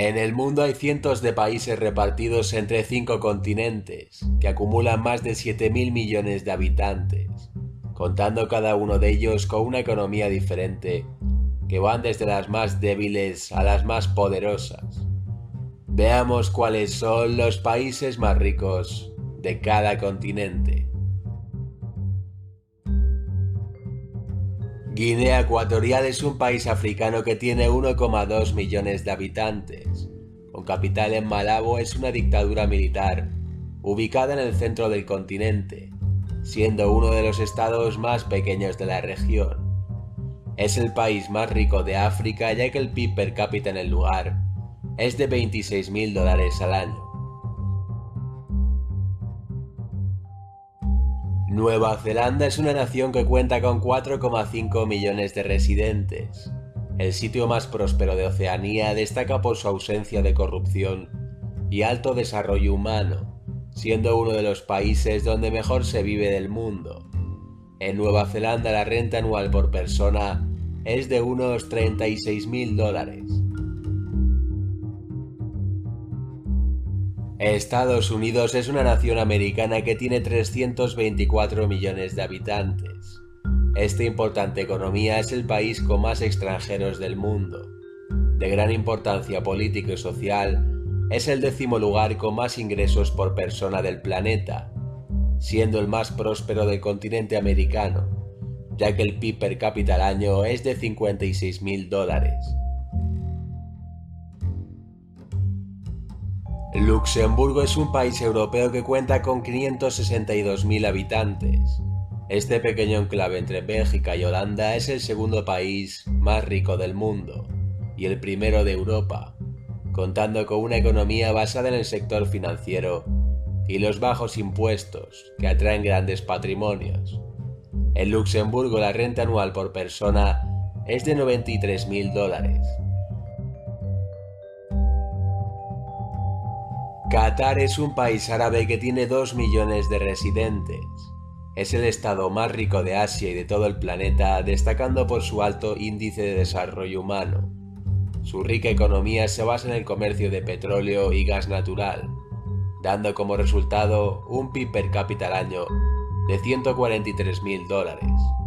En el mundo hay cientos de países repartidos entre 5 continentes, que acumulan más de 7.000 millones de habitantes, contando cada uno de ellos con una economía diferente, que van desde las más débiles a las más poderosas. Veamos cuáles son los países más ricos de cada continente. Guinea Ecuatorial es un país africano que tiene 1,2 millones de habitantes. Con capital en Malabo, es una dictadura militar, ubicada en el centro del continente, siendo uno de los estados más pequeños de la región. Es el país más rico de África, ya que el PIB per cápita en el lugar es de $26.000 al año. Nueva Zelanda es una nación que cuenta con 4,5 millones de residentes. El sitio más próspero de Oceanía destaca por su ausencia de corrupción y alto desarrollo humano, siendo uno de los países donde mejor se vive del mundo. En Nueva Zelanda la renta anual por persona es de unos $36.000. Estados Unidos es una nación americana que tiene 324 millones de habitantes. Esta importante economía es el país con más extranjeros del mundo. De gran importancia política y social, es el 10º lugar con más ingresos por persona del planeta, siendo el más próspero del continente americano, ya que el PIB per cápita al año es de $56.000. Luxemburgo es un país europeo que cuenta con 562.000 habitantes. Este pequeño enclave entre Bélgica y Holanda es el segundo país más rico del mundo y el primero de Europa, contando con una economía basada en el sector financiero y los bajos impuestos que atraen grandes patrimonios. En Luxemburgo la renta anual por persona es de $93.000. Qatar es un país árabe que tiene 2 millones de residentes. Es el estado más rico de Asia y de todo el planeta, destacando por su alto índice de desarrollo humano. Su rica economía se basa en el comercio de petróleo y gas natural, dando como resultado un PIB per cápita al año de $143.000.